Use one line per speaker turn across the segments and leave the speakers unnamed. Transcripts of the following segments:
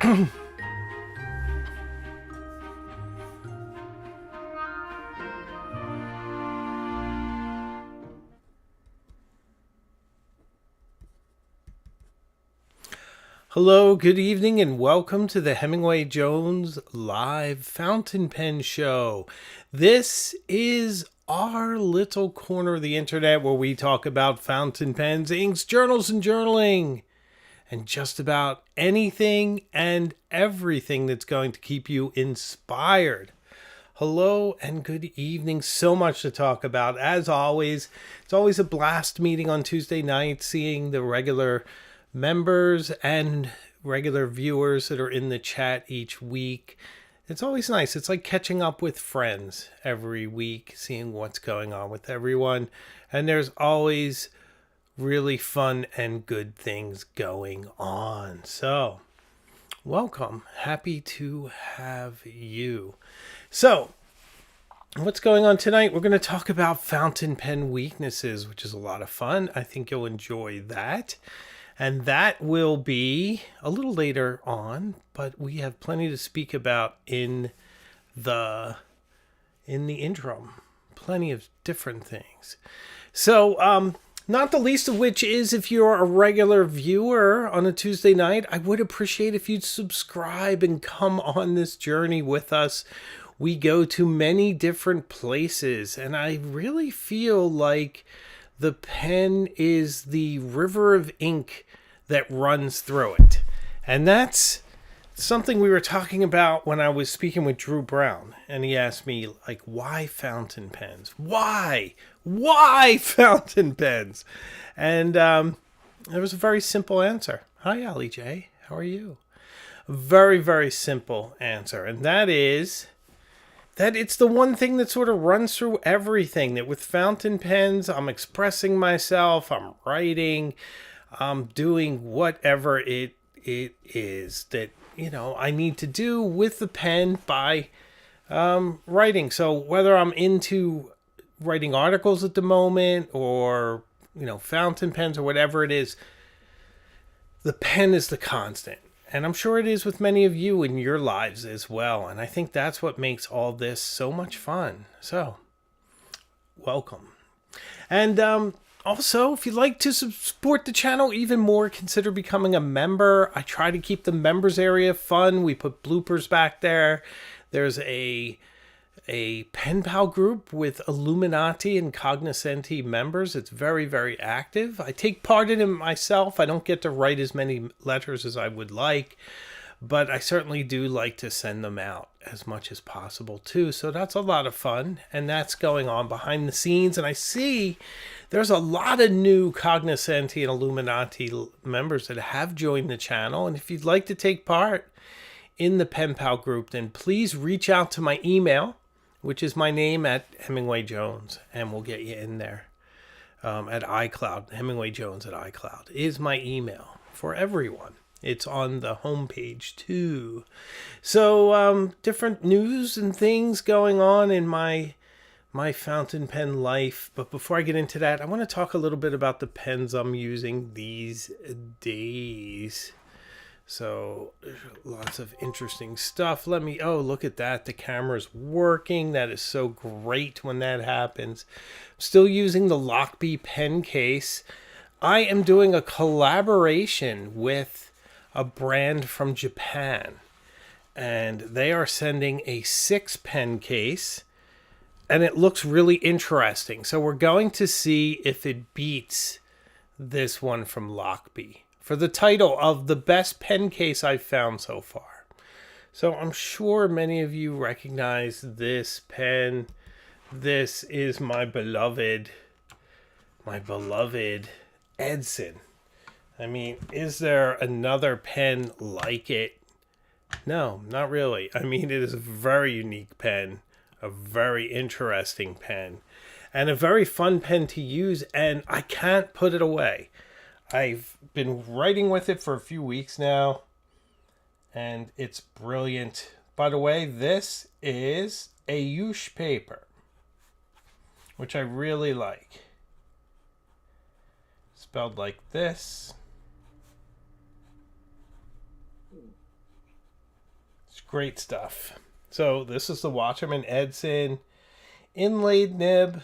Hello, good evening, and welcome to the Hemingway Jones live fountain pen show. This is our little corner of the internet where we talk about fountain pens, inks, journals, and journaling, and just about anything and everything that's going to keep you inspired. Hello and good evening. So much to talk about. As always, it's always a blast meeting on Tuesday night, seeing the regular members and regular viewers that are in the chat each week. It's always nice. It's like catching up with friends every week, seeing what's going on with everyone. And there's always really fun and good things going on. So, welcome. Happy to have you. So, what's going on tonight? We're going to talk about fountain pen weaknesses, which is a lot of fun. I think you'll enjoy that. And that will be a little later on, but we have plenty to speak about in the interim. Plenty of different things. So, not the least of which is, if you're a regular viewer on a Tuesday night, I would appreciate if you'd subscribe and come on this journey with us. We go to many different places, and I really feel like the pen is the river of ink that runs through it. And that's something we were talking about when I was speaking with Drew Brown. And he asked me, like, why fountain pens? Why? Why fountain pens? And there was a very simple answer. Hi, Ali J. How are you? A very, very simple answer. And that is that it's the one thing that sort of runs through everything. That with fountain pens, I'm expressing myself, I'm writing, I'm doing whatever it is that, I need to do with the pen by writing. So whether I'm into writing articles at the moment or, fountain pens or whatever it is, the pen is the constant. And I'm sure it is with many of you in your lives as well. And I think that's what makes all this so much fun. So, welcome. And also, if you'd like to support the channel even more, consider becoming a member. I try to keep the members area fun. We put bloopers back there. There's a pen pal group with Illuminati and Cognoscenti members. It's very, very active. I take part in it myself. I don't get to write as many letters as I would like, but I certainly do like to send them out as much as possible too. So that's a lot of fun, and that's going on behind the scenes. And I see there's a lot of new Cognoscenti and Illuminati members that have joined the channel. And if you'd like to take part in the pen pal group, then please reach out to my email, which is my name at Hemingway Jones, and we'll get you in there at iCloud. Hemingway Jones at iCloud is my email for everyone. It's on the homepage too. So different news and things going on in my fountain pen life. But before I get into that, I want to talk a little bit about the pens I'm using these days. So lots of interesting stuff. Oh, look at that. The camera's working. That is so great when that happens. I'm still using the Lockbee pen case. I am doing a collaboration with a brand from Japan, and they are sending a 6 pen case, and it looks really interesting. So we're going to see if it beats this one from Lockbee for the title of the best pen case I've found so far. So I'm sure many of you recognize this pen. This is my beloved Edson. I mean, is there another pen like it? No, not really. I mean, it is a very unique pen, a very interesting pen, and a very fun pen to use, and I can't put it away. I've been writing with it for a few weeks now, and it's brilliant. By the way, this is a Yush paper, which I really like. Spelled like this. It's great stuff. So this is the Waterman Edson inlaid nib.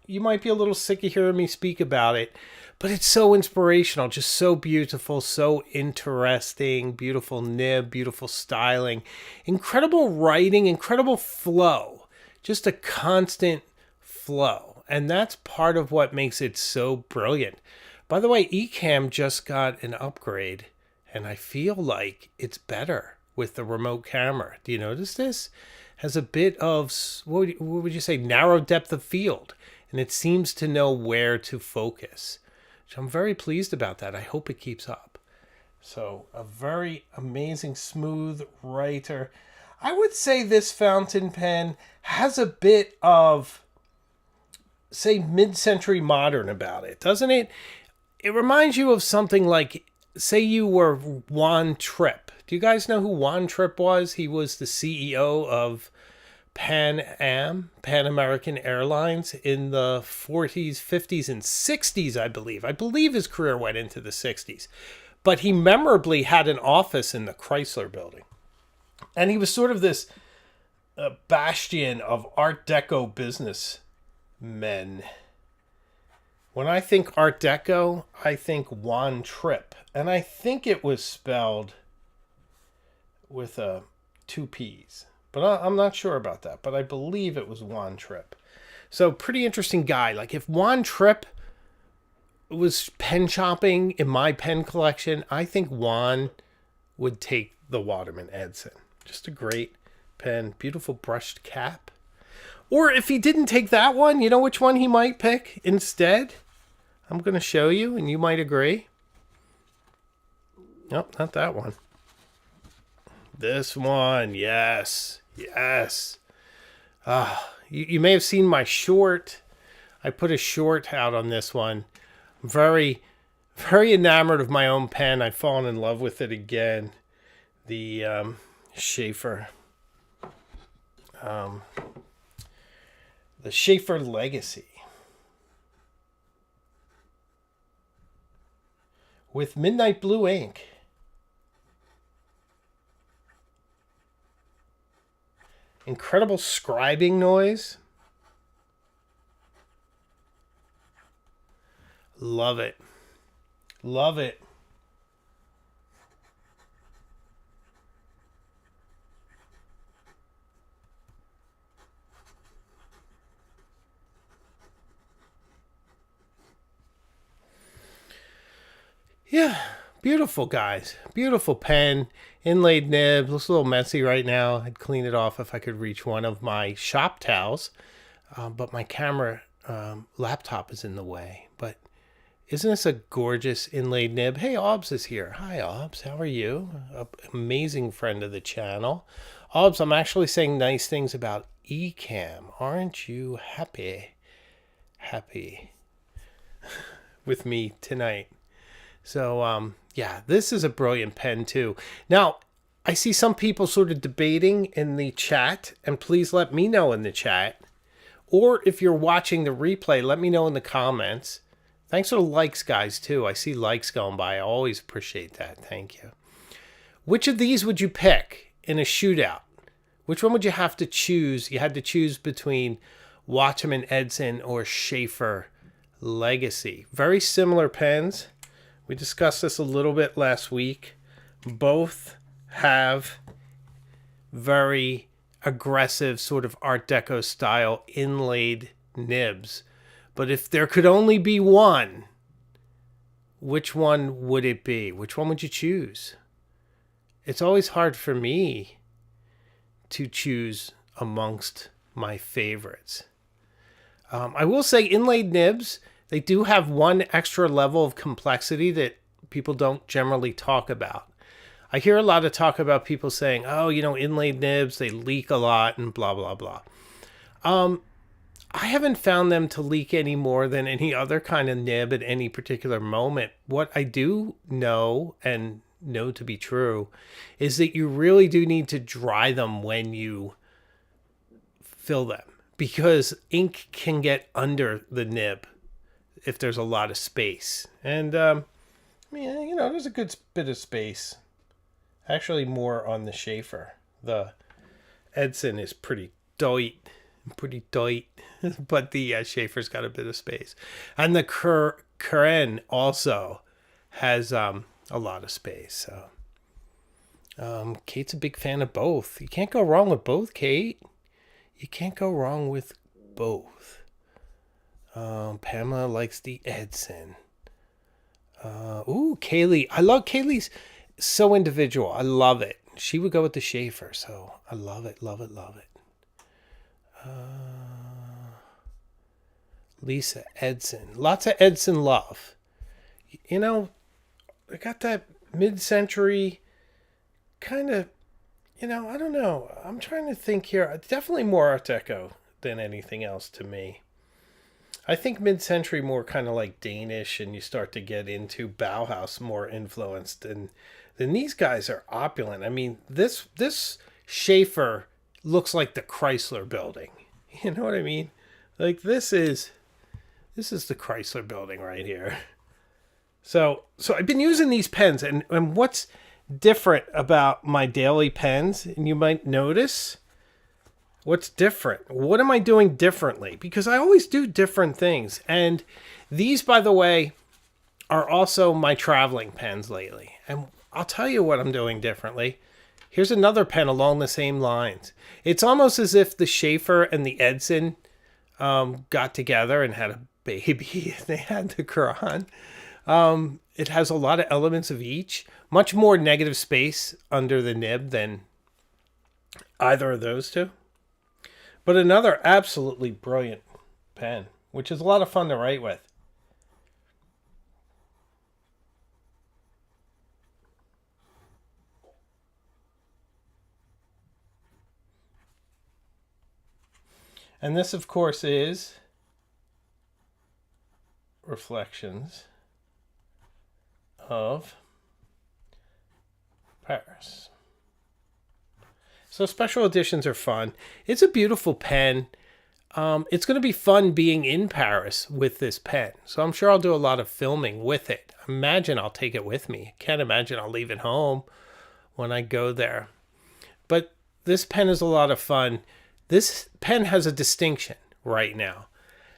You might be a little sick of hearing me speak about it, but it's so inspirational, just so beautiful, so interesting, beautiful nib, beautiful styling, incredible writing, incredible flow, just a constant flow. And that's part of what makes it so brilliant. By the way, Ecamm just got an upgrade, and I feel like it's better with the remote camera. Do you notice this? Has a bit of, what would you say, narrow depth of field, and it seems to know where to focus. So I'm very pleased about that. I hope it keeps up. So a very amazing, smooth writer. I would say this fountain pen has a bit of, say, mid-century modern about it, doesn't it? It reminds you of something like, say you were Juan Trippe. Do you guys know who Juan Trippe was? He was the CEO of Pan American Airlines in the 40s, 50s, and 60s, I believe. I believe his career went into the 60s. But he memorably had an office in the Chrysler building. And he was sort of this bastion of Art Deco businessmen. When I think Art Deco, I think Juan Trippe. And I think it was spelled with two P's. But I'm not sure about that. But I believe it was Juan Trippe. So pretty interesting guy. Like if Juan Trippe was pen shopping in my pen collection, I think Juan would take the Waterman Edson. Just a great pen. Beautiful brushed cap. Or if he didn't take that one, you know which one he might pick instead? I'm going to show you, and you might agree. Nope, not that one. This one, yes, yes. You may have seen my short. I put a short out on this one. I'm very, very enamored of my own pen. I've fallen in love with it again. The Schaefer. The Schaefer Legacy. With midnight blue ink. Incredible scribing noise. Love it. Love it. Yeah, beautiful, guys. Beautiful pen. Inlaid nib. Looks a little messy right now. I'd clean it off if I could reach one of my shop towels. But my camera laptop is in the way. But isn't this a gorgeous inlaid nib? Hey, Obbs is here. Hi, Obbs. How are you? Amazing friend of the channel. Obbs, I'm actually saying nice things about Ecamm. Aren't you happy? Happy with me tonight. So, yeah, this is a brilliant pen, too. Now, I see some people sort of debating in the chat, and please let me know in the chat. Or if you're watching the replay, let me know in the comments. Thanks for the likes, guys, too. I see likes going by. I always appreciate that. Thank you. Which of these would you pick in a shootout? Which one would you have to choose? You had to choose between Waterman Edson or Schaefer Legacy. Very similar pens. We discussed this a little bit last week. Both have very aggressive sort of Art Deco style inlaid nibs. But if there could only be one, which one would it be? Which one would you choose? It's always hard for me to choose amongst my favorites. I will say inlaid nibs, they do have one extra level of complexity that people don't generally talk about. I hear a lot of talk about people saying, oh, you know, inlaid nibs, they leak a lot and blah, blah, blah. I haven't found them to leak any more than any other kind of nib at any particular moment. What I do know and know to be true is that you really do need to dry them when you fill them, because ink can get under the nib if there's a lot of space. And, you know, there's a good bit of space. Actually, more on the Schaefer. The Edson is pretty tight, but the Schaefer's got a bit of space, and the Curated also has a lot of space. So Kate's a big fan of both. You can't go wrong with both, Kate. You can't go wrong with both. Pamela likes the Edson. Kaylee. I love Kaylee's so individual. I love it. She would go with the Schaefer, so I love it, love it, love it. Lisa Edson. Lots of Edson love. You know, I got that mid-century kind of, I don't know. I'm trying to think here. Definitely more Art Deco than anything else to me. I think mid-century more kind of like Danish, and you start to get into Bauhaus more influenced, and then these guys are opulent. I mean, this Schaefer looks like the Chrysler Building. You know what I mean? Like this is the Chrysler Building right here. So I've been using these pens, and what's different about my daily pens, and you might notice what's different. What am I doing differently? Because I always do different things. And these, by the way, are also my traveling pens lately. And I'll tell you what I'm doing differently. Here's another pen along the same lines. It's almost as if the Schaefer and the Edson got together and had a baby. They had the Quran. It has a lot of elements of each. Much more negative space under the nib than either of those two. But another absolutely brilliant pen, which is a lot of fun to write with. And this, of course, is Reflections of Paris. So special editions are fun. It's a beautiful pen. It's going to be fun being in Paris with this pen. So I'm sure I'll do a lot of filming with it. Imagine I'll take it with me. Can't imagine I'll leave it home when I go there. But this pen is a lot of fun. This pen has a distinction right now.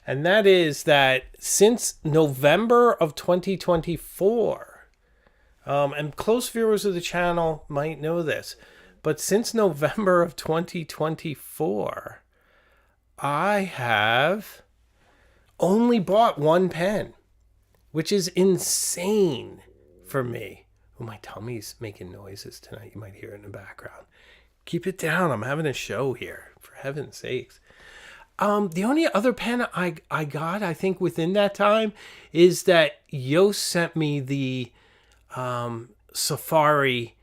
And that is that since November of 2024, and close viewers of the channel might know this, but since November of 2024, I have only bought one pen, which is insane for me. Oh, my tummy's making noises tonight. You might hear it in the background. Keep it down. I'm having a show here, for heaven's sakes. The only other pen I got, I think, within that time is that Yost sent me the Safari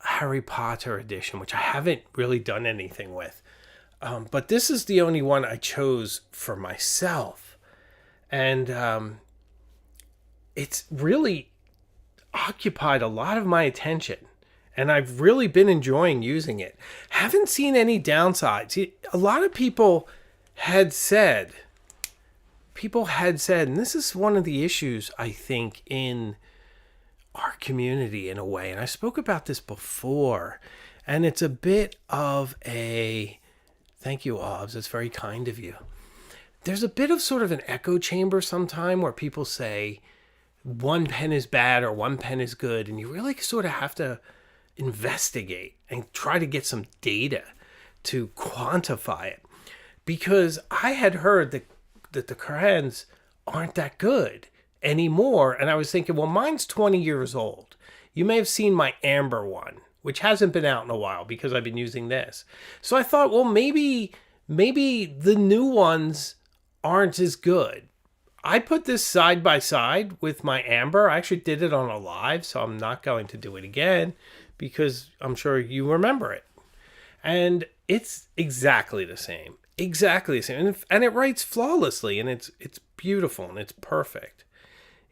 Harry Potter edition, which I haven't really done anything with. But this is the only one I chose for myself. And it's really occupied a lot of my attention. And I've really been enjoying using it. Haven't seen any downsides. A lot of people had said, and this is one of the issues, I think, in our community in a way, and I spoke about this before, and it's a bit of a, thank you, Obs, it's very kind of you. There's a bit of sort of an echo chamber sometime where people say one pen is bad or one pen is good, and you really sort of have to investigate and try to get some data to quantify it. Because I had heard that the Kurans aren't that good anymore. And I was thinking, well, mine's 20 years old. You may have seen my amber one, which hasn't been out in a while because I've been using this. So I thought, well, maybe the new ones aren't as good. I put this side by side with my amber. I actually did it on a live, so I'm not going to do it again because I'm sure you remember it. And it's exactly the same. Exactly the same. And it writes flawlessly, and it's beautiful, and it's perfect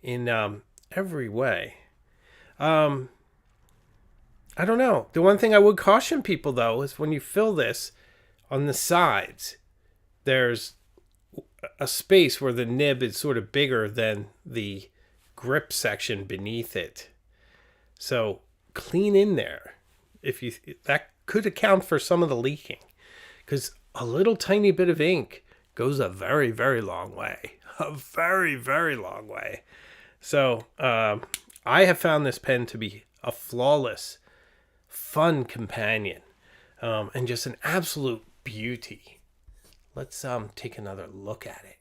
in every way. I don't know. The one thing I would caution people, though, is when you fill this on the sides, there's a space where the nib is sort of bigger than the grip section beneath it. So clean in there. That could account for some of the leaking, because a little tiny bit of ink goes a very, very long way. A very, very long way. So I have found this pen to be a flawless, fun companion, and just an absolute beauty. Let's take another look at it,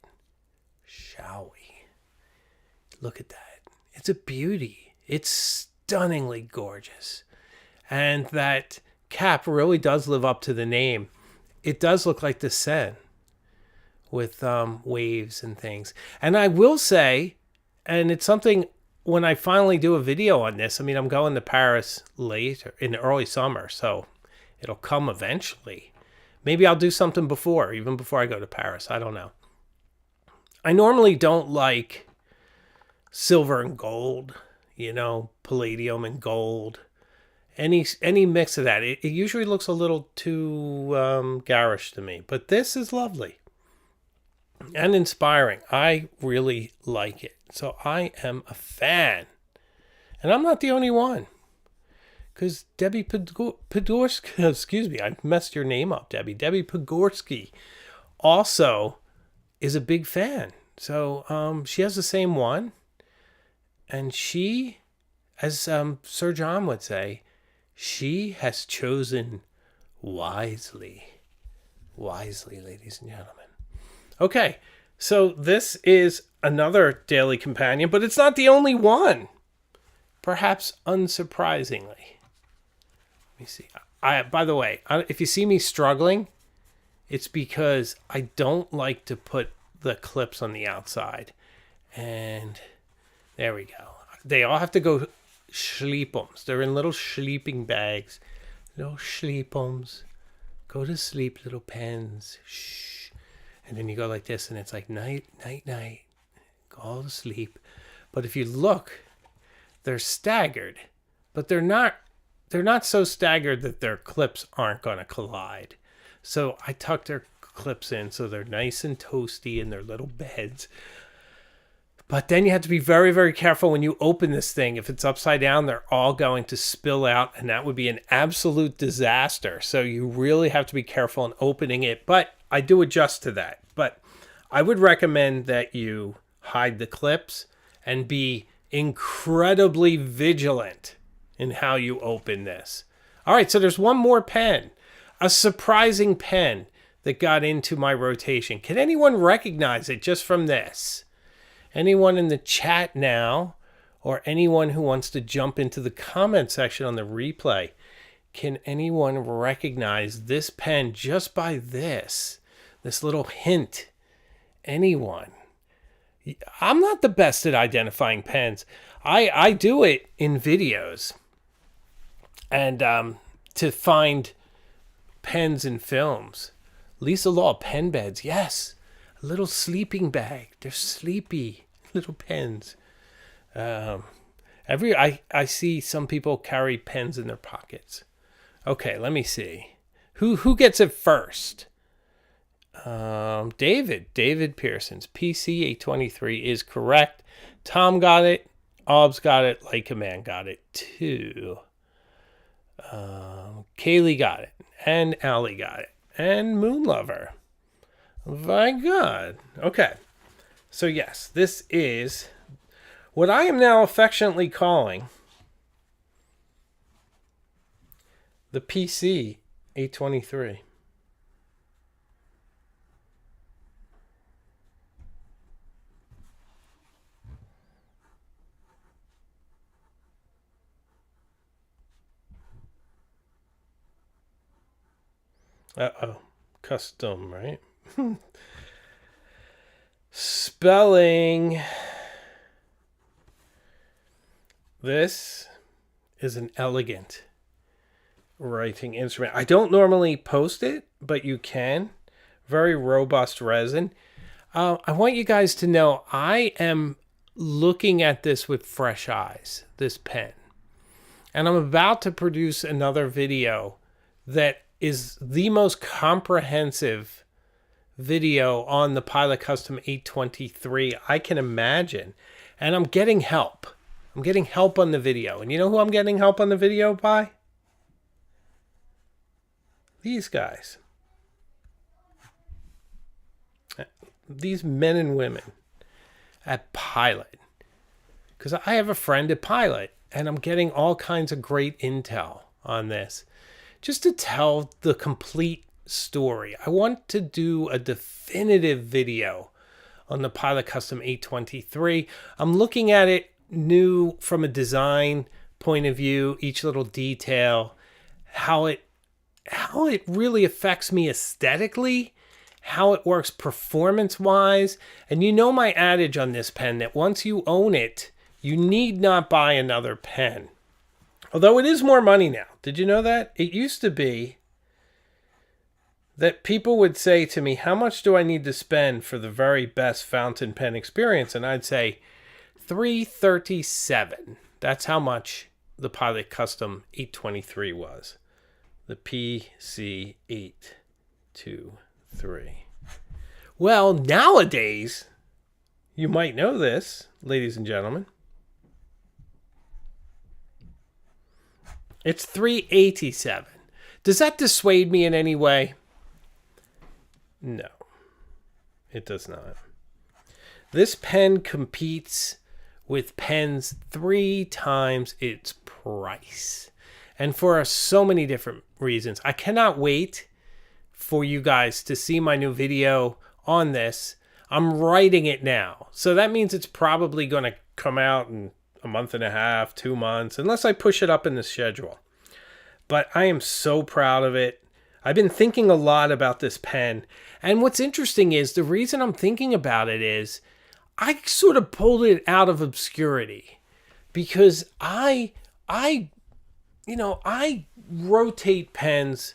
shall we? Look at that. It's a beauty. It's stunningly gorgeous. And that cap really does live up to the name. It does look like the Seine with waves and things. And I will say, and it's something when I finally do a video on this, I mean, I'm going to Paris later in the early summer, so it'll come eventually. Maybe I'll do something even before I go to Paris. I don't know. I normally don't like silver and gold, palladium and gold. Any mix of that. It usually looks a little too garish to me. But this is lovely and inspiring. I really like it. So I am a fan. And I'm not the only one. Because Debbie Podgorski, excuse me, I messed your name up, Debbie. Debbie Podgorski also is a big fan. So she has the same one. And she, as Sir John would say, she has chosen wisely. Wisely, ladies and gentlemen. Okay, so this is another daily companion, but it's not the only one. Perhaps unsurprisingly. Let me see. By the way, if you see me struggling, it's because I don't like to put the clips on the outside. And there we go. They all have to go sleepums. They're in little sleeping bags. Little sleepums. Go to sleep, little pens. Shh. And then you go like this, and it's like night, night, night. Go all to sleep. But if you look, they're staggered. But they're not so staggered that their clips aren't going to collide. So I tuck their clips in so they're nice and toasty in their little beds. But then you have to be very, very careful when you open this thing. If it's upside down, they're all going to spill out, and that would be an absolute disaster. So you really have to be careful in opening it. But I do adjust to that. But I would recommend that you hide the clips and be incredibly vigilant in how you open this. All right, so there's one more pen. A surprising pen that got into my rotation. Can anyone recognize it just from this? Anyone in the chat now, or anyone who wants to jump into the comment section on the replay, can anyone recognize this pen just by this little hint? Anyone? I'm not the best at identifying pens. I do it in videos, and to find pens in films. Lisa Law, pen beds, yes. A little sleeping bag. They're sleepy little pens. I see some people carry pens in their pockets. Okay, let me see. Who gets it first? David Pearson's PC 823 is correct. Tom got it. Obs got it. Like a Man got it too. Kaylee got it. And Allie got it. And Moonlover. My God. Okay. So yes, this is what I am now affectionately calling the PC 823. Uh-oh. Custom, right? Spelling. This is an elegant writing instrument. I don't normally post it, but you can. Very robust resin. I want you guys to know I am looking at this with fresh eyes, this pen. And I'm about to produce another video that is the most comprehensive video on the Pilot Custom 823 I can imagine. And I'm getting help. I'm getting help on the video. And you know who I'm getting help on the video by? These guys. These men and women at Pilot. Because I have a friend at Pilot, and I'm getting all kinds of great intel on this. Just to tell the complete story. I want to do a definitive video on the Pilot Custom 823. I'm looking at it new from a design point of view, each little detail, how it really affects me aesthetically, how it works performance-wise. And you know my adage on this pen, that once you own it, you need not buy another pen. Although it is more money now. Did you know that? It used to be that people would say to me, how much do I need to spend for the very best fountain pen experience? And I'd say $337. That's how much the Pilot Custom 823 was. The PC823. Well, nowadays, you might know this, ladies and gentlemen. It's $387. Does that dissuade me in any way? No, it does not. This pen competes with pens 3 times its price. And for so many different reasons. I cannot wait for you guys to see my new video on this. I'm writing it now. So that means it's probably going to come out in a month and a half, 2 months, unless I push it up in the schedule. But I am so proud of it. I've been thinking a lot about this pen. And what's interesting is the reason I'm thinking about it is I sort of pulled it out of obscurity because I rotate pens,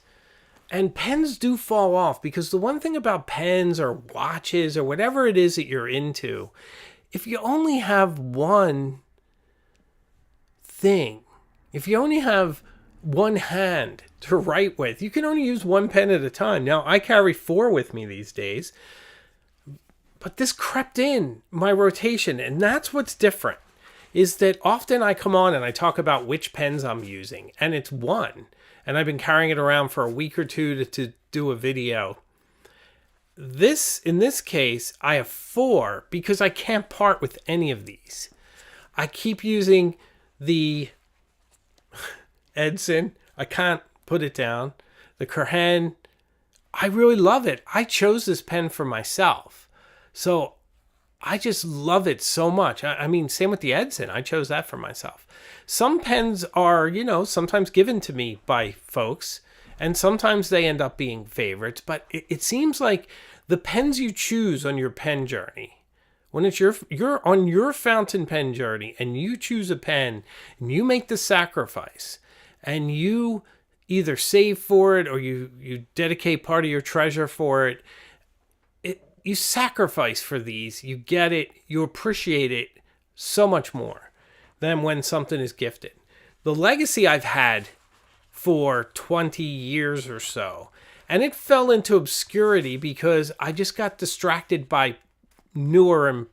and pens do fall off, because the one thing about pens or watches or whatever it is that you're into, if you only have one thing, if you only have one hand to write with, you can only use one pen at a time. Now, I carry 4 with me these days, but this crept in my rotation, and that's what's different, is that often I come on and I talk about which pens I'm using, and it's one, and I've been carrying it around for a week or two to do a video. In this case, I have 4 because I can't part with any of these. I keep using the Edson. I can't put it down. The Curated. I really love it. I chose this pen for myself. So I just love it so much. I mean, same with the Edson. I chose that for myself. Some pens are, sometimes given to me by folks, and sometimes they end up being favorites. But it seems like the pens you choose on your pen journey, when it's you're on your fountain pen journey and you choose a pen and you make the sacrifice and you either save for it or you dedicate part of your treasure for it, you sacrifice for these, you get it, you appreciate it so much more than when something is gifted. The legacy I've had for 20 years or so, and it fell into obscurity because I just got distracted by newer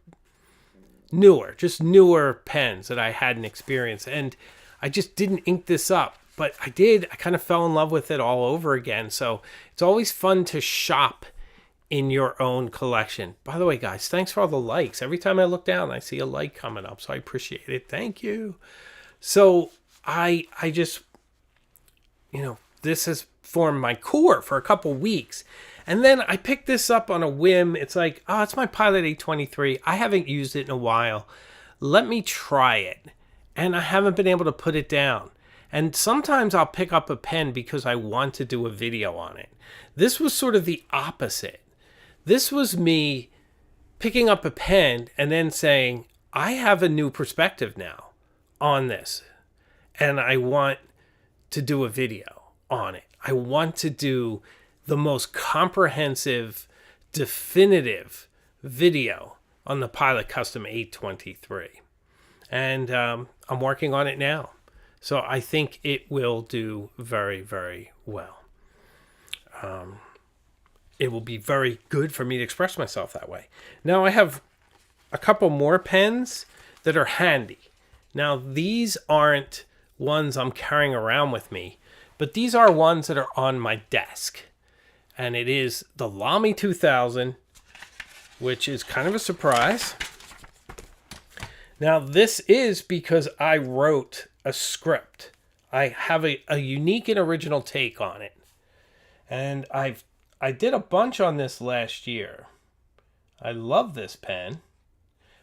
pens that I hadn't experienced, and I just didn't ink this up. But I kind of fell in love with it all over again. So it's always fun to shop in your own collection. By the way, guys, thanks for all the likes. Every time I look down, I see a like coming up, so I appreciate it. Thank you. So I just, this has formed my core for a couple weeks. And then I picked this up on a whim. It's like, it's my Pilot 823. I haven't used it in a while. Let me try it. And I haven't been able to put it down. And sometimes I'll pick up a pen because I want to do a video on it. This was sort of the opposite. This was me picking up a pen and then saying, I have a new perspective now on this, and I want to do a video on it. I want to do the most comprehensive, definitive video on the Pilot Custom 823. And I'm working on it now. So I think it will do very, very well. It will be very good for me to express myself that way. Now I have a couple more pens that are handy. Now, these aren't ones I'm carrying around with me, but these are ones that are on my desk. And it is the Lamy 2000, which is kind of a surprise. Now, this is because I wrote a script. I have a unique and original take on it. And I did a bunch on this last year. I love this pen,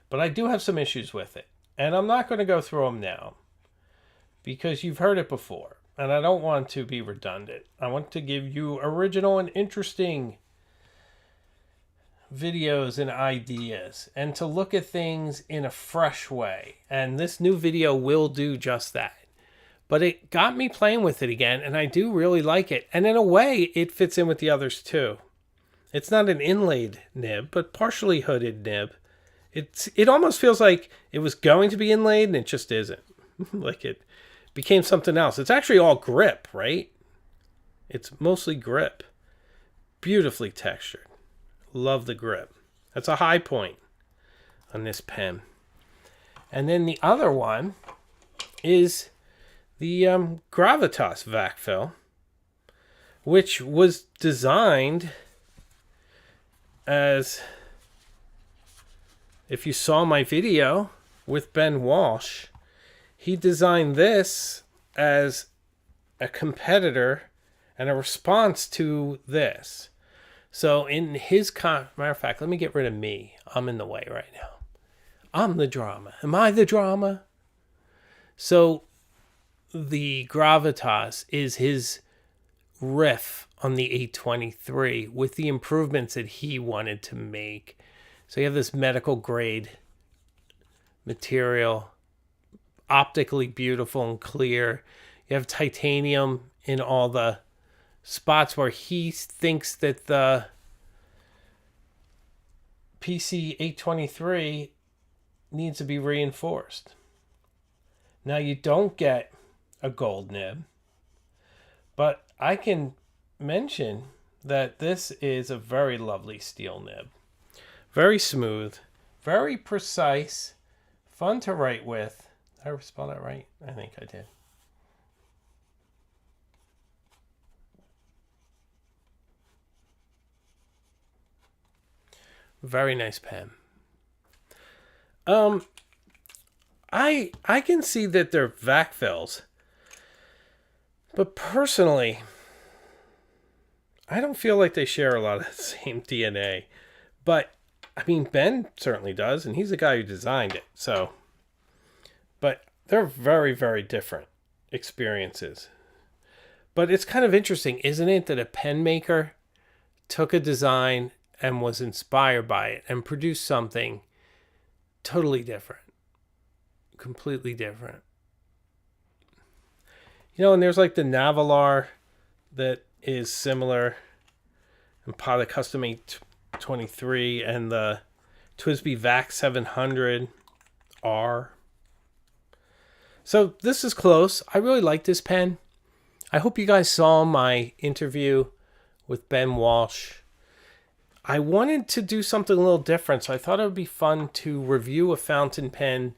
but I do have some issues with it. And I'm not going to go through them now because you've heard it before. And I don't want to be redundant. I want to give you original and interesting videos and ideas and to look at things in a fresh way. And this new video will do just that. But it got me playing with it again, and I do really like it. And in a way, it fits in with the others too. It's not an inlaid nib, but partially hooded nib. It almost feels like it was going to be inlaid and it just isn't. Like it became something else. It's actually all grip, right? It's mostly grip. Beautifully textured. Love the grip. That's a high point on this pen. And then the other one is the Gravitas vac fill, which was designed as, if you saw my video with Ben Walsh, he designed this as a competitor and a response to this. So in his matter of fact, let me get rid of me. I'm in the way right now. I'm the drama. Am I the drama? So the Gravitas is his riff on the 823 with the improvements that he wanted to make. So you have this medical grade material, optically beautiful and clear. You have titanium in all the spots where he thinks that the PC 823 needs to be reinforced. Now you don't get a gold nib, but I can mention that this is a very lovely steel nib. Very smooth, very precise, fun to write with. Did I spell that right? I think I did. Very nice pen. I can see that they're vac fills, but personally, I don't feel like they share a lot of the same DNA. But I mean, Ben certainly does, and he's the guy who designed it. So, but they're very, very different experiences. But it's kind of interesting, isn't it, that a pen maker took a design and was inspired by it and produced something totally different, completely different. You know, and there's like the Navalar that is similar, and Pada Custom 823, and the TWSBI VAC 700R. So this is close. I really like this pen. I hope you guys saw my interview with Ben Walsh. I wanted to do something a little different, so I thought it would be fun to review a fountain pen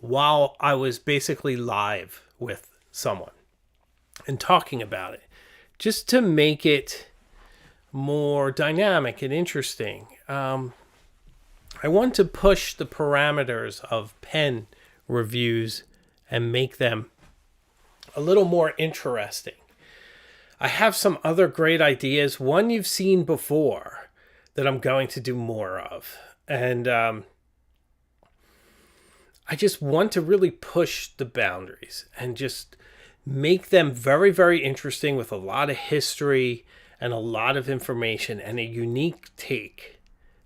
while I was basically live with someone and talking about it, just to make it more dynamic and interesting. I want to push the parameters of pen reviews and make them a little more interesting. I have some other great ideas. One you've seen before that I'm going to do more of. And I just want to really push the boundaries and just make them very, very interesting with a lot of history and a lot of information and a unique take.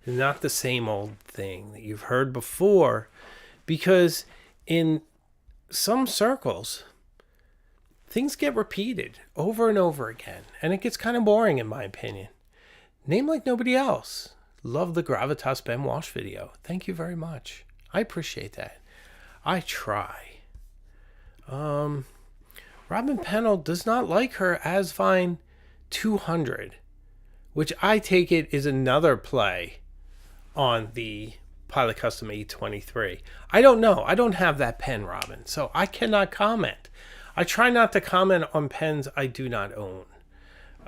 Not the same old thing that you've heard before, because in some circles, things get repeated over and over again, and it gets kind of boring in my opinion. Name like nobody else. Love the Gravitas Ben Walsh video. Thank you very much. I appreciate that. I try. Robin Pennell does not like her Asvine 200, which I take it is another play on the Pilot Custom 823. I don't know. I don't have that pen, Robin, so I cannot comment. I try not to comment on pens I do not own.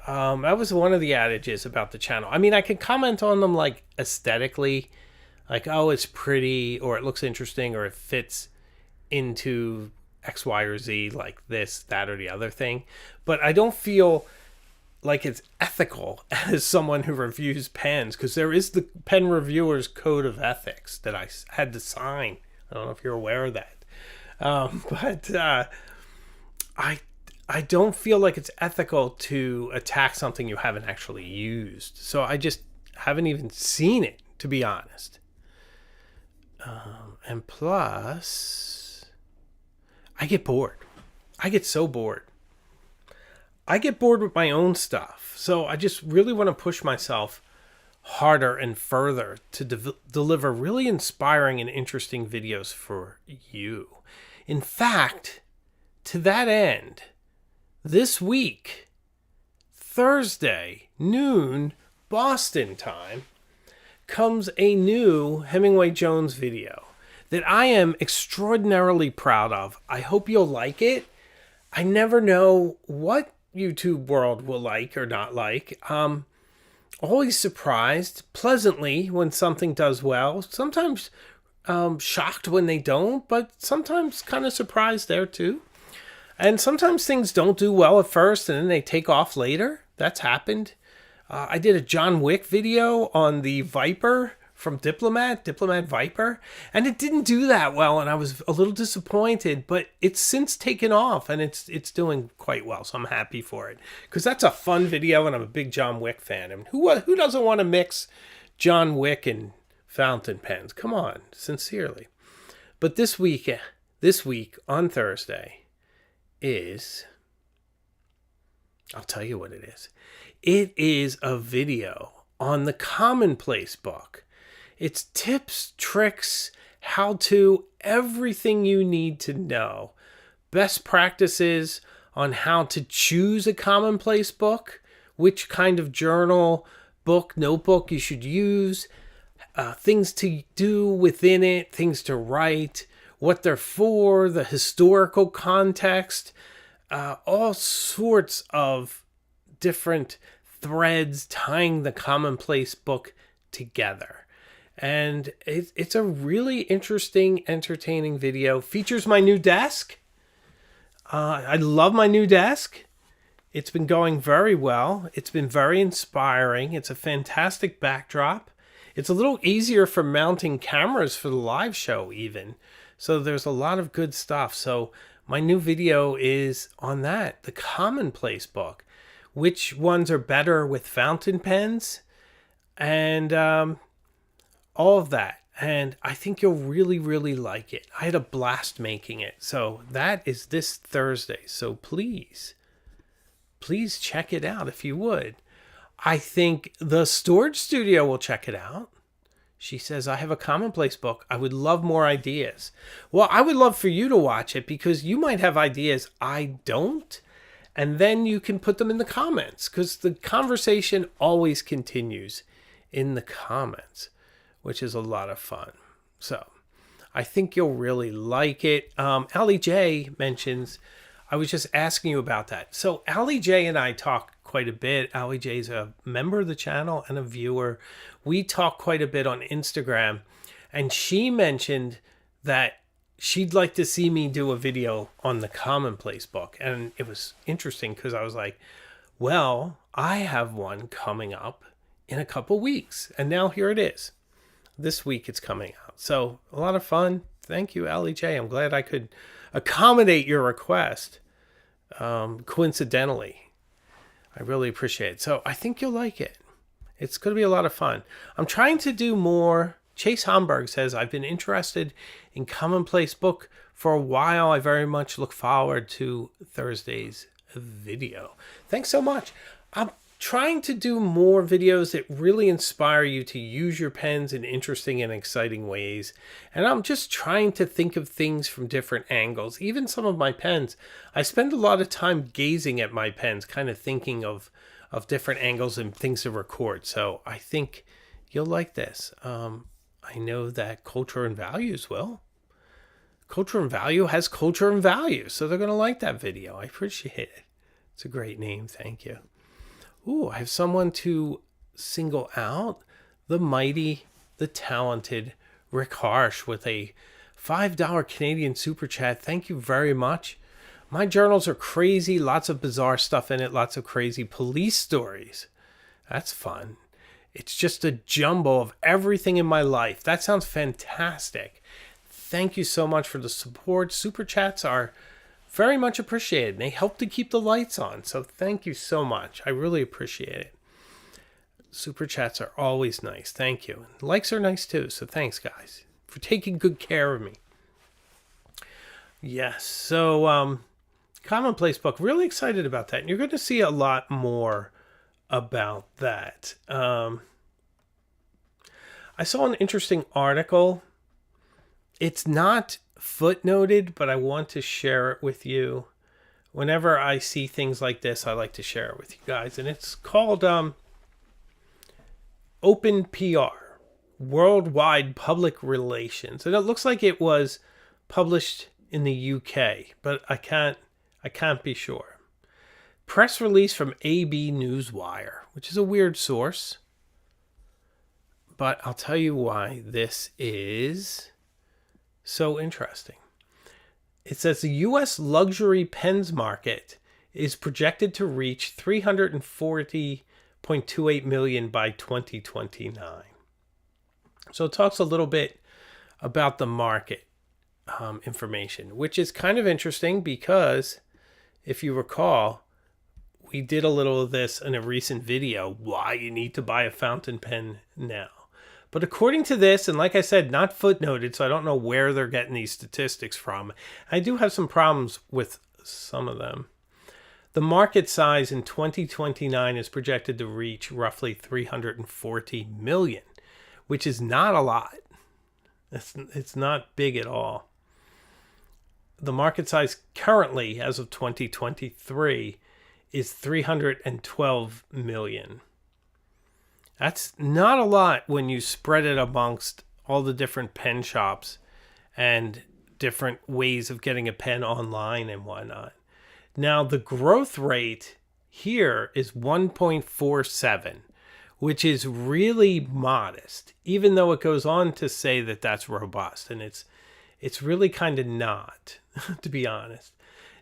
That was one of the adages about the channel. I mean, I can comment on them like aesthetically, like, oh, it's pretty, or it looks interesting, or it fits into X, Y, or Z, like this, that, or the other thing. But I don't feel like it's ethical as someone who reviews pens, because there is the pen reviewer's code of ethics that I had to sign. I don't know if you're aware of that. But I don't feel like it's ethical to attack something you haven't actually used. So I just haven't even seen it, to be honest. And plus, I get bored. I get so bored. I get bored with my own stuff. So I just really want to push myself harder and further to deliver really inspiring and interesting videos for you. In fact, to that end, this week, Thursday, noon, Boston time, comes a new Hemingway Jones video that I am extraordinarily proud of. I hope you'll like it. I never know what YouTube world will like or not like. Always surprised pleasantly when something does well. Sometimes shocked when they don't, but sometimes kind of surprised there too. And sometimes things don't do well at first and then they take off later. That's happened. I did a John Wick video on the Viper from Diplomat Viper, and it didn't do that well, and I was a little disappointed, but it's since taken off and it's doing quite well, so I'm happy for it, because that's a fun video and I'm a big John Wick fan. And who doesn't want to mix John Wick and fountain pens? Come on, sincerely. But this week on Thursday is, I'll tell you what it is. It is a video on the Commonplace book. It's tips, tricks, how-to, everything you need to know. Best practices on how to choose a Commonplace book, which kind of journal, book, notebook you should use, things to do within it, things to write, what they're for, the historical context, all sorts of different threads tying the Commonplace book together. And it's a really interesting, entertaining video. Features my new desk. I love my new desk. It's been going very well. It's been very inspiring. It's a fantastic backdrop. It's a little easier for mounting cameras for the live show even. So there's a lot of good stuff. So my new video is on that, the Commonplace book. Which ones are better with fountain pens, and all of that. And I think you'll really, really like it. I had a blast making it. So that is this Thursday. So please check it out if you would. I think the Storage Studio will check it out. She says, I have a Commonplace book. I would love more ideas. Well, I would love for you to watch it, because you might have ideas I don't. And then you can put them in the comments, because the conversation always continues in the comments, which is a lot of fun. So I think you'll really like it. Allie J mentions, I was just asking you about that. So Allie J and I talk quite a bit. Allie J is a member of the channel and a viewer. We talk quite a bit on Instagram. And she mentioned that she'd like to see me do a video on the Commonplace book. And it was interesting because I was like, well, I have one coming up in a couple weeks. And now here it is. This week it's coming out. So a lot of fun. Thank you, Allie J. I'm glad I could accommodate your request. Coincidentally, I really appreciate it. So I think you'll like it. It's going to be a lot of fun. I'm trying to do more. Chase Homburg says, I've been interested in Commonplace book for a while. I very much look forward to Thursday's video. Thanks so much. I'm trying to do more videos that really inspire you to use your pens in interesting and exciting ways. And I'm just trying to think of things from different angles. Even some of my pens, I spend a lot of time gazing at my pens, kind of thinking of different angles and things to record. So I think you'll like this. I know that Culture and Values will. Culture and Value has Culture and Value, so they're going to like that video. I appreciate it. It's a great name. Thank you. Ooh, I have someone to single out. The mighty, the talented Rick Harsh with a $5 Canadian super chat. Thank you very much. My journals are crazy. Lots of bizarre stuff in it. Lots of crazy police stories. That's fun. It's just a jumble of everything in my life. That sounds fantastic. Thank you so much for the support. Super chats are very much appreciated. They help to keep the lights on. So thank you so much. I really appreciate it. Super chats are always nice. Thank you. Likes are nice too. So thanks, guys, for taking good care of me. Yes. So Commonplace book. Really excited about that. And you're going to see a lot more about that. I saw an interesting article. It's not footnoted, but I want to share it with you. Whenever I see things like this, I like to share it with you guys. And it's called Open PR, Worldwide Public Relations. And it looks like it was published in the UK, but I can't be sure. Press release from AB Newswire, which is a weird source. But I'll tell you why this is so interesting. It says the U.S. luxury pens market is projected to reach 340.28 million by 2029. So it talks a little bit about the market information, which is kind of interesting because if you recall, we did a little of this in a recent video, why you need to buy a fountain pen now. But according to this, and like I said, not footnoted, so I don't know where they're getting these statistics from. I do have some problems with some of them. The market size in 2029 is projected to reach roughly 340 million, which is not a lot. It's not big at all. The market size currently, as of 2023, is 312 million. That's not a lot when you spread it amongst all the different pen shops and different ways of getting a pen online and whatnot. Now, the growth rate here is 1.47, which is really modest, even though it goes on to say that that's robust. And it's really kind of not, to be honest.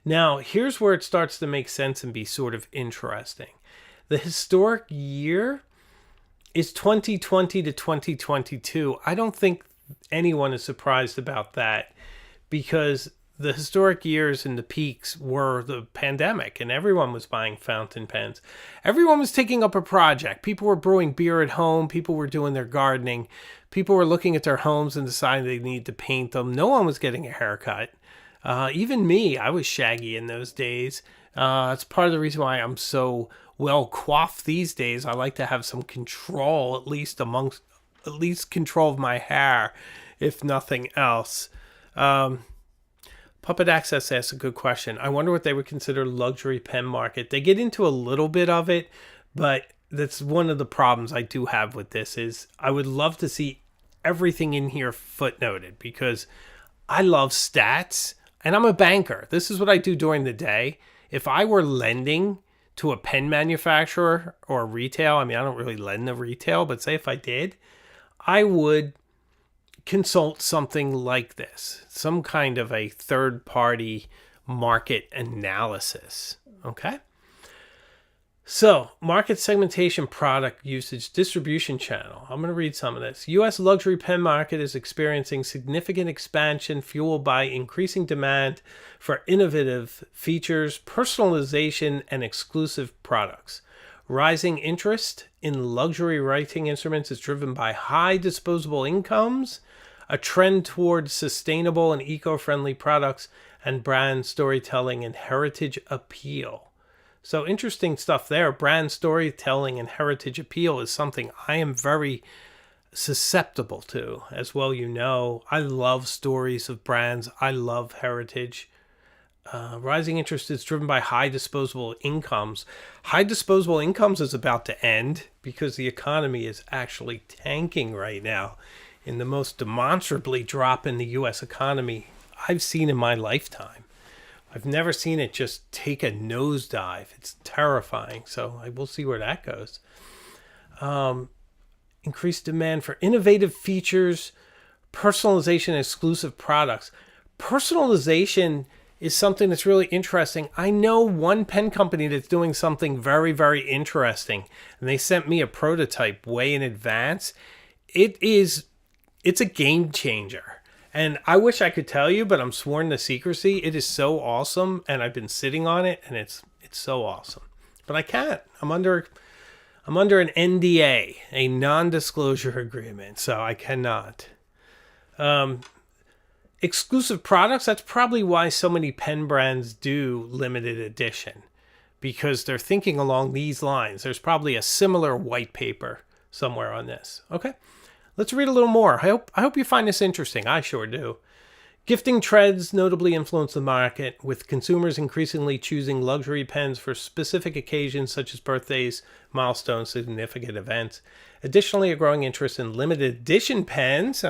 Now, here's where it starts to make sense and be sort of interesting. The historic year is 2020 to 2022. I don't think anyone is surprised about that because the historic years and the peaks were the pandemic and everyone was buying fountain pens. Everyone was taking up a project. People were brewing beer at home. People were doing their gardening. People were looking at their homes and deciding they need to paint them. No one was getting a haircut. Even me, I was shaggy in those days. It's part of the reason why I'm so well coiffed these days. I like to have some control, at least control of my hair, if nothing else. Puppet Access asks a good question. I wonder what they would consider luxury pen market. They get into a little bit of it, but that's one of the problems I do have with this is I would love to see everything in here footnoted because I love stats and I'm a banker. This is what I do during the day. If I were lending to a pen manufacturer or retail, I mean, I don't really lend to retail, but say if I did, I would consult something like this, some kind of a third-party market analysis, okay? So, market segmentation, product usage, distribution channel. I'm going to read some of this. U.S. luxury pen market is experiencing significant expansion fueled by increasing demand for innovative features, personalization, and exclusive products. Rising interest in luxury writing instruments is driven by high disposable incomes, a trend towards sustainable and eco-friendly products, and brand storytelling and heritage appeal. So interesting stuff there. Brand storytelling and heritage appeal is something I am very susceptible to. As well, you know, I love stories of brands. I love heritage. Rising interest is driven by high disposable incomes. High disposable incomes is about to end because the economy is actually tanking right now in the most demonstrably drop in the U.S. economy I've seen in my lifetime. I've never seen it just take a nosedive. It's terrifying. So I will see where that goes. Increased demand for innovative features, personalization, and exclusive products. Personalization is something that's really interesting. I know one pen company that's doing something very, very interesting, and they sent me a prototype way in advance. It's a game changer. And I wish I could tell you, but I'm sworn to secrecy. It is so awesome, and I've been sitting on it, and it's so awesome. But I can't. I'm under an NDA, a non-disclosure agreement, so I cannot. Exclusive products, that's probably why so many pen brands do limited edition, because they're thinking along these lines. There's probably a similar white paper somewhere on this. Okay, let's read a little more. I hope you find this interesting. I sure do. Gifting trends notably influence the market, with consumers increasingly choosing luxury pens for specific occasions such as birthdays, milestones, significant events. Additionally, a growing interest in limited edition pens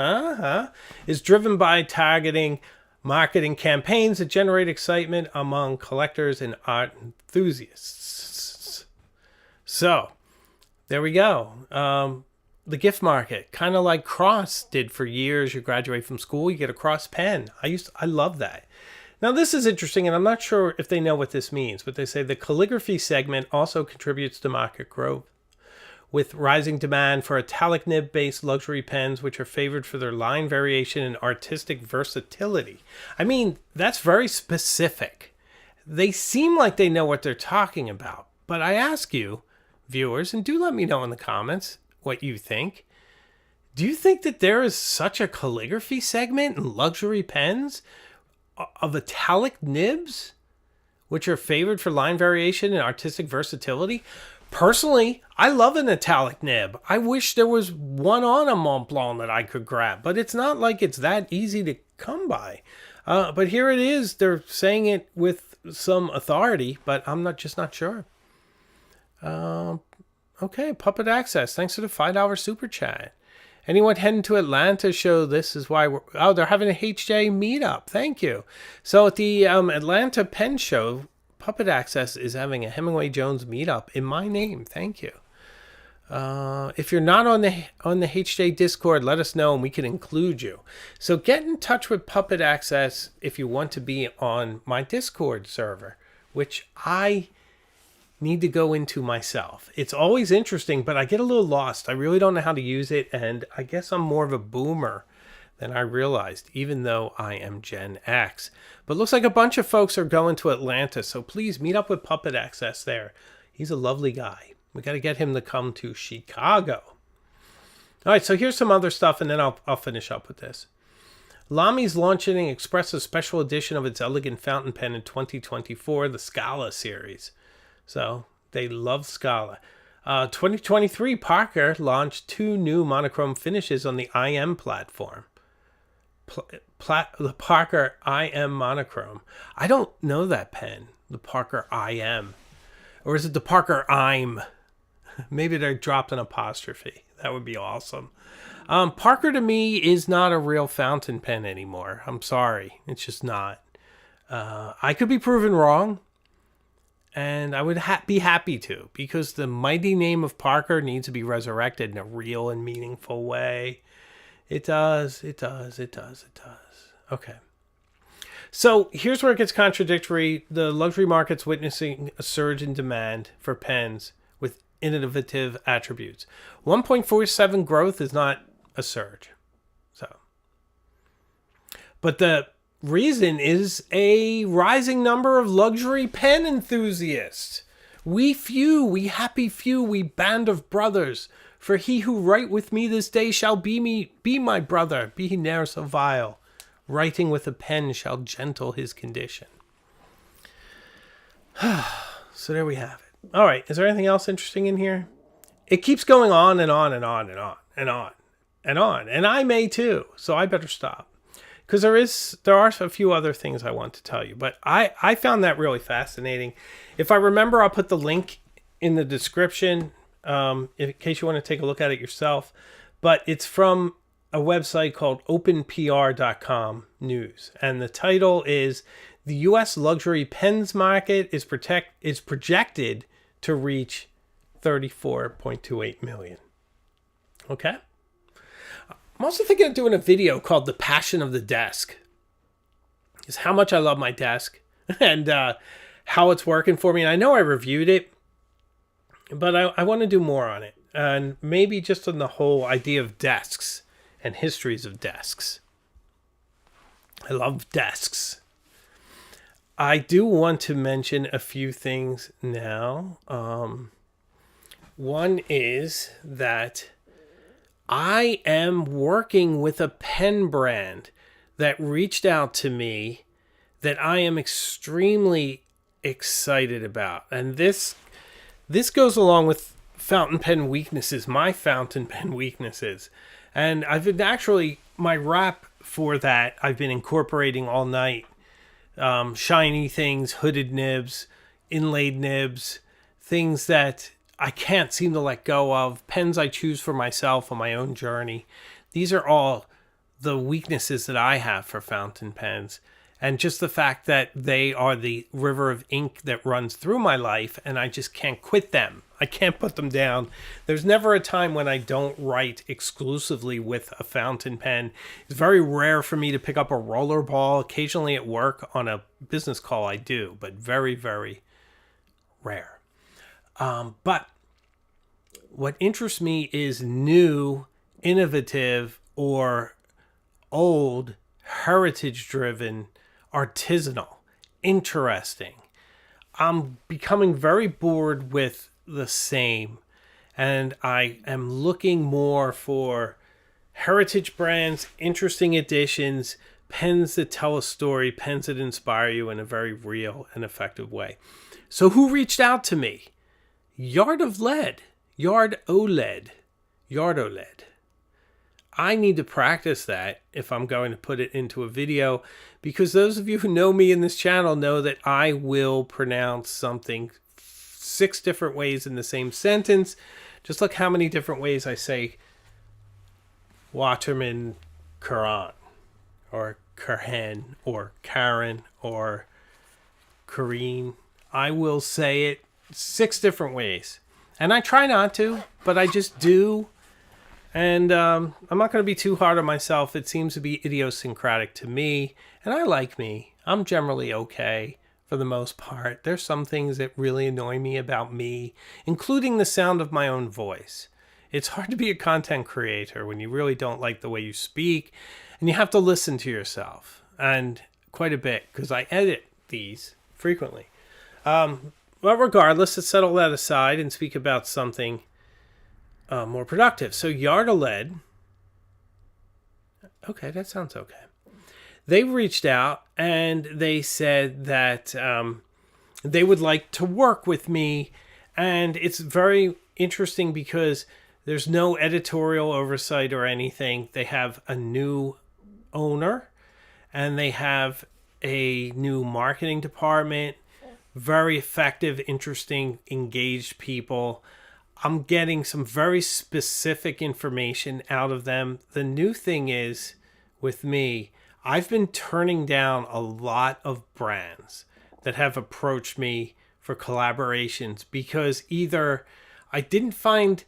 is driven by targeting marketing campaigns that generate excitement among collectors and art enthusiasts. So, there we go. The gift market, kind of like Cross did for years. You graduate from school, you get a Cross pen. I love that. Now, this is interesting, and I'm not sure if they know what this means, but they say the calligraphy segment also contributes to market growth, with rising demand for italic nib-based luxury pens, which are favored for their line variation and artistic versatility. I mean, that's very specific. They seem like they know what they're talking about, but I ask you, viewers, and do let me know in the comments what you think. Do you think that there is such a calligraphy segment in luxury pens of italic nibs, which are favored for line variation and artistic versatility? Personally, I love an italic nib. I wish there was one on a Mont Blanc that I could grab, but it's not like it's that easy to come by. But here it is. They're saying it with some authority, but I'm not sure. Okay, Puppet Access. Thanks for the $5 super chat. Anyone heading to Atlanta show, this is why they're having a HJ meetup. Thank you. So at the Atlanta Pen Show, Puppet Access is having a Hemingway Jones meetup in my name. Thank you. If you're not on the HJ Discord, let us know and we can include you. So get in touch with Puppet Access if you want to be on my Discord server, which I need to go into myself. It's always interesting, but I get a little lost. I really don't know how to use it, and I guess I'm more of a boomer than I realized, even though I am Gen X. But looks like a bunch of folks are going to Atlanta, so please meet up with Puppet Access there. He's a lovely guy. We got to get him to come to Chicago. All right, so here's some other stuff, and then I'll finish up with this. Lami's launching and expressed a special edition of its elegant fountain pen in 2024, the Scala series. So they love Scala. 2023, Parker launched 2 new monochrome finishes on the IM platform. The Parker IM monochrome. I don't know that pen, the Parker IM. Or is it the Parker IM? Maybe they dropped an apostrophe. That would be awesome. Parker to me is not a real fountain pen anymore. I'm sorry. It's just not. I could be proven wrong. And I would be happy to, because the mighty name of Parker needs to be resurrected in a real and meaningful way. It does. Okay. So here's where it gets contradictory. The luxury market's witnessing a surge in demand for pens with innovative attributes. 1.47 growth is not a surge. But the reason is a rising number of luxury pen enthusiasts. We happy few, we band of brothers. For he who write with me this day shall be my brother, be he ne'er so vile. Writing with a pen shall gentle his condition. So there we have it. All right, is there anything else interesting in here? It keeps going on and on and on and on and on and on. And I may too, so I better stop. Because there are a few other things I want to tell you, but I found that really fascinating. If I remember, I'll put the link in the description in case you want to take a look at it yourself. But it's from a website called openpr.com news. And the title is The U.S. Luxury Pens Market is projected to reach 34.28 million. Okay? I'm also thinking of doing a video called The Passion of the Desk. Is how much I love my desk and how it's working for me. And I know I reviewed it, but I want to do more on it. And maybe just on the whole idea of desks and histories of desks. I love desks. I do want to mention a few things now. One is that I am working with a pen brand that reached out to me that I am extremely excited about. And this goes along with fountain pen weaknesses, my fountain pen weaknesses. And I've been actually, my wrap for that, I've been incorporating all night. Shiny things, hooded nibs, inlaid nibs, things that I can't seem to let go of, pens I choose for myself on my own journey. These are all the weaknesses that I have for fountain pens. And just the fact that they are the river of ink that runs through my life, and I just can't quit them. I can't put them down. There's never a time when I don't write exclusively with a fountain pen. It's very rare for me to pick up a roller ball. Occasionally at work on a business call I do, but very, very rare. But what interests me is new, innovative, or old, heritage-driven, artisanal, interesting. I'm becoming very bored with the same, and I am looking more for heritage brands, interesting additions, pens that tell a story, pens that inspire you in a very real and effective way. So who reached out to me? Yard OLED. I need to practice that if I'm going to put it into a video, because those of you who know me in this channel know that I will pronounce something 6 different ways in the same sentence. Just look how many different ways I say Waterman Quran, or Kurhan, or Karen, or Kareen. I will say it 6 different ways. And I try not to, but I just do. And I'm not going to be too hard on myself. It seems to be idiosyncratic to me. And I like me. I'm generally okay for the most part. There's some things that really annoy me about me, including the sound of my own voice. It's hard to be a content creator when you really don't like the way you speak. And you have to listen to yourself. And quite a bit, because I edit these frequently. But regardless, let's set all that aside and speak about something more productive. So Yard OLED, okay, that sounds okay. They reached out and they said that they would like to work with me. And it's very interesting because there's no editorial oversight or anything. They have a new owner and they have a new marketing department. Very effective, interesting, engaged people. I'm getting some very specific information out of them. The new thing is, with me, I've been turning down a lot of brands that have approached me for collaborations because either I didn't find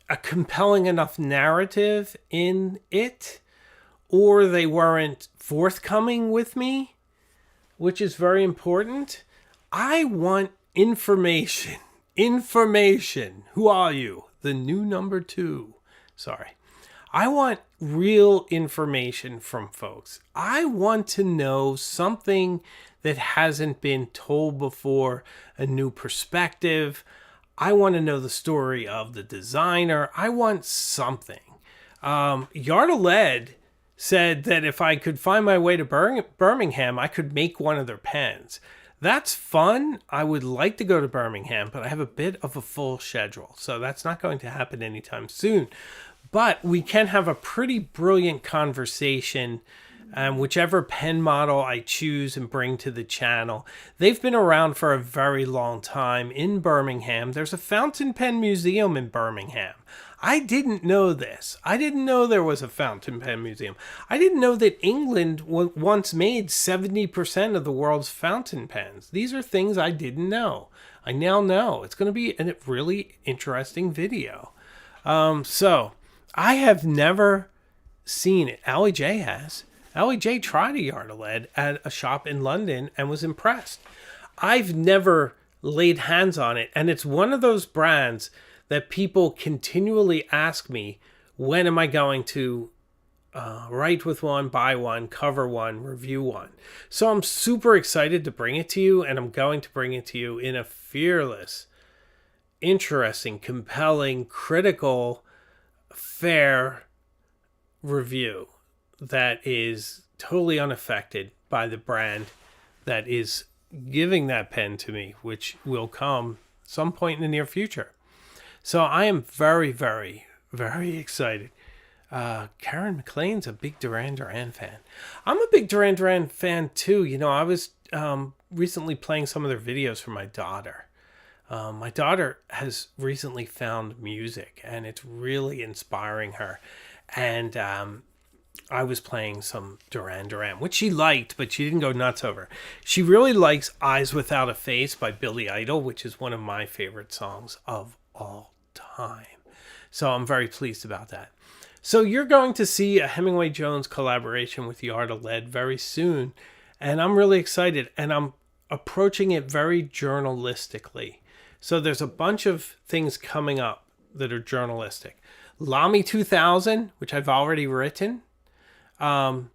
a compelling enough narrative in it, or they weren't forthcoming with me, which is very important. I want information. Information. Who are you? The new number 2. Sorry. I want real information from folks. I want to know something that hasn't been told before, a new perspective. I want to know the story of the designer. I want something. Yard OLED said that if I could find my way to Birmingham, I could make one of their pens. That's fun. I would like to go to Birmingham, but I have a bit of a full schedule, so that's not going to happen anytime soon. But we can have a pretty brilliant conversation and whichever pen model I choose and bring to the channel. They've been around for a very long time in Birmingham. There's a fountain pen museum in Birmingham. I didn't know this. I didn't know there was a fountain pen museum. I didn't know that England once made 70% of the world's fountain pens. These are things I didn't know. I now know. It's going to be a really interesting video. So I have never seen it. Allie J has. Allie J tried a yard of lead at a shop in London and was impressed. I've never laid hands on it, and it's one of those brands that people continually ask me, when am I going to write with one, buy one, cover one, review one? So I'm super excited to bring it to you, and I'm going to bring it to you in a fearless, interesting, compelling, critical, fair review that is totally unaffected by the brand that is giving that pen to me, which will come some point in the near future. So I am very, very, very excited. Karen McLean's a big Duran Duran fan. I'm a big Duran Duran fan too. You know, I was recently playing some of their videos for my daughter. My daughter has recently found music, and it's really inspiring her. And I was playing some Duran Duran, which she liked, but she didn't go nuts over. She really likes Eyes Without a Face by Billy Idol, which is one of my favorite songs of all time. So I'm very pleased about that. So you're going to see a Hemingway Jones collaboration with Yard of Lead very soon, and I'm really excited, and I'm approaching it very journalistically. So there's a bunch of things coming up that are journalistic. Lamy 2000, which I've already written. Pilot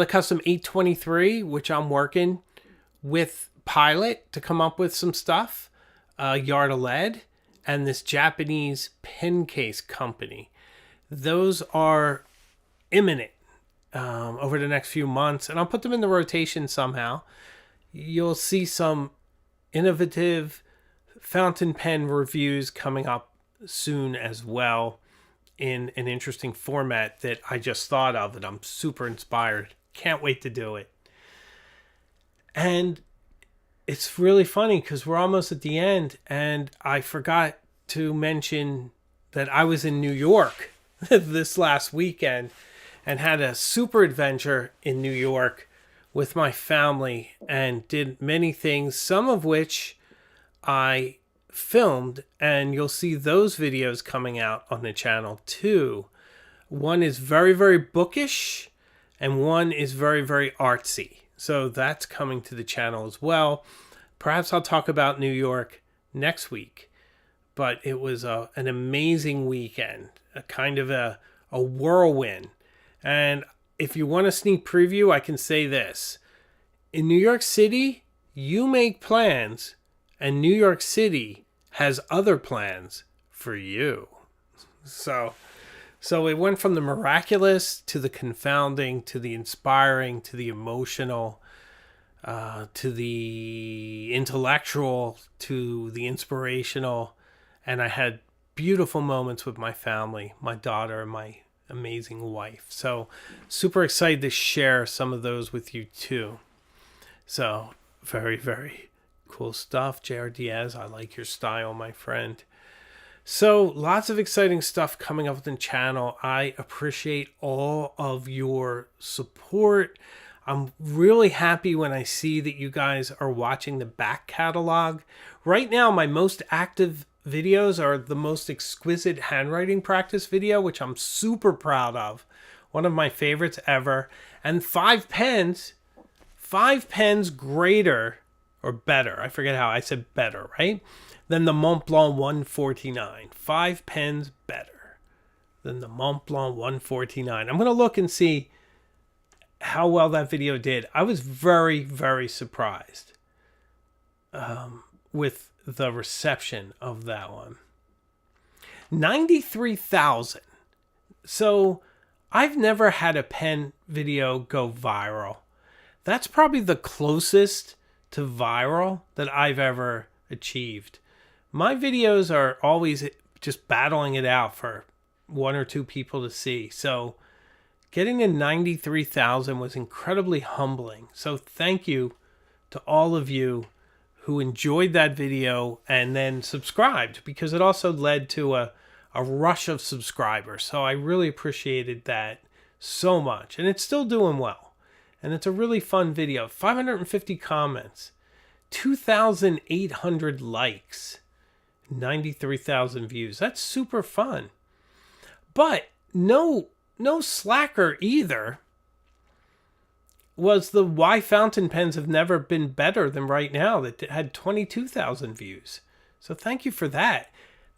Custom 823, which I'm working with Pilot to come up with some stuff. Yard of Lead, and this Japanese pen case company. Those are imminent over the next few months, and I'll put them in the rotation somehow. You'll see some innovative fountain pen reviews coming up soon as well, in an interesting format that I just thought of, and I'm super inspired. Can't wait to do it. And it's really funny because we're almost at the end, and I forgot to mention that I was in New York this last weekend and had a super adventure in New York with my family and did many things, some of which I filmed, and you'll see those videos coming out on the channel too. One is very, very bookish, and one is very, very artsy. So that's coming to the channel as well. Perhaps I'll talk about New York next week. But it was an amazing weekend, a kind of a whirlwind. And if you want a sneak preview, I can say this. In New York City, you make plans, and New York City has other plans for you. So it went from the miraculous to the confounding to the inspiring to the emotional to the intellectual to the inspirational. And I had beautiful moments with my family, my daughter, and my amazing wife. So super excited to share some of those with you too. So very, very cool stuff. J.R. Diaz, I like your style, my friend. So lots of exciting stuff coming up on the channel. I appreciate all of your support. I'm really happy when I see that you guys are watching the back catalog. Right now, my most active videos are the most exquisite handwriting practice video, which I'm super proud of. One of my favorites ever. And 5 pens greater or better. I forget how I said better, right? Than the Mont Blanc 149. 5 pens better than the Mont Blanc 149. I'm going to look and see how well that video did. I was very, very surprised with the reception of that one. 93,000. So I've never had a pen video go viral. That's probably the closest to viral that I've ever achieved. My videos are always just battling it out for 1 or 2 people to see. So Getting to 93,000 was incredibly humbling. So thank you to all of you who enjoyed that video and then subscribed, because it also led to a rush of subscribers. So I really appreciated that so much. And it's still doing well. And it's a really fun video. 550 comments, 2,800 likes, 93,000 views. That's super fun. But no slacker either was the why fountain pens have never been better than right now, that had 22,000 views. So thank you for that.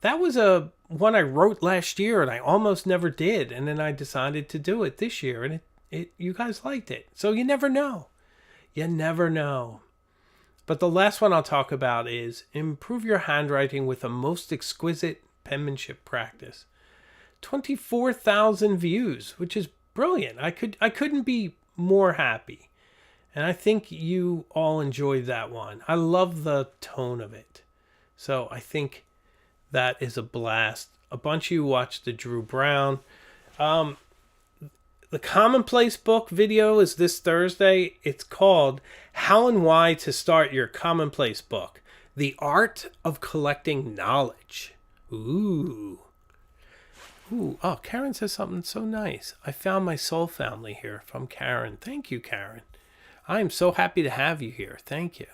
That was a one I wrote last year and I almost never did, and then I decided to do it this year, and it you guys liked it. So you never know. You never know. But the last one I'll talk about is improve your handwriting with a most exquisite penmanship practice. 24,000 views, which is brilliant. I couldn't be more happy. And I think you all enjoyed that one. I love the tone of it. So I think that is a blast. A bunch of you watched the Drew Brown. The Commonplace book video is this Thursday. It's called How and Why to Start Your Commonplace Book. The Art of Collecting Knowledge. Ooh, oh, Karen says something so nice. I found my soul family here from Karen. Thank you, Karen. I am so happy to have you here. Thank you.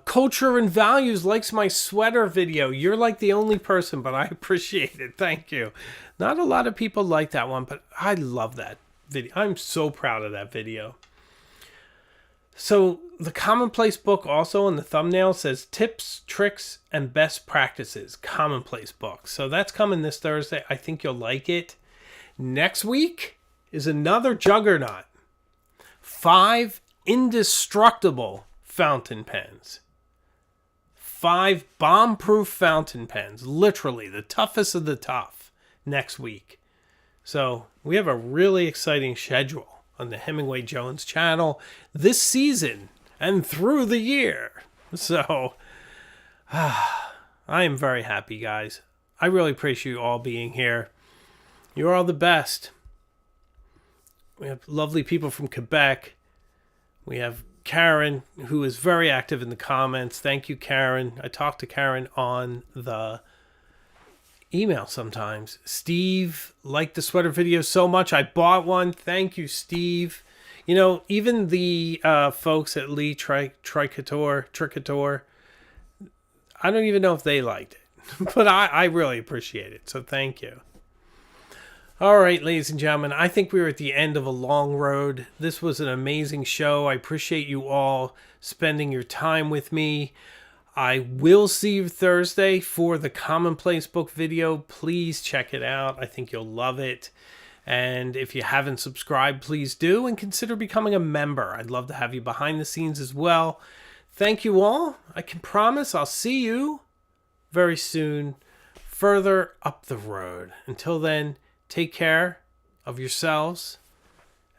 Culture and Values likes my sweater video. You're like the only person, but I appreciate it. Thank you. Not a lot of people like that one, but I love that video. I'm so proud of that video. So the Commonplace book also in the thumbnail says tips, tricks, and best practices. Commonplace book. So that's coming this Thursday. I think you'll like it. Next week is another juggernaut. 5 indestructible fountain pens. 5 bomb-proof fountain pens. Literally the toughest of the tough next week. So we have a really exciting schedule on the Hemingway Jones channel this season and through the year. So I am very happy, guys. I really appreciate you all being here. You're all the best. We have lovely people from Quebec. We have Karen, who is very active in the comments. Thank you, Karen. I talk to Karen on the email sometimes. Steve liked the sweater video so much I bought one. Thank you, Steve. You know, even the folks at Lee Tricator, I don't even know if they liked it, but I really appreciate it. So thank you. All right, ladies and gentlemen, I think we were at the end of a long road. This was an amazing show. I appreciate you all spending your time with me. I will see you Thursday for the Commonplace book video. Please check it out. I think you'll love it. And if you haven't subscribed, please do, and consider becoming a member. I'd love to have you behind the scenes as well. Thank you all. I can promise I'll see you very soon further up the road. Until then, take care of yourselves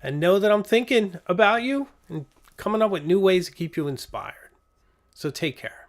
and know that I'm thinking about you and coming up with new ways to keep you inspired. So take care.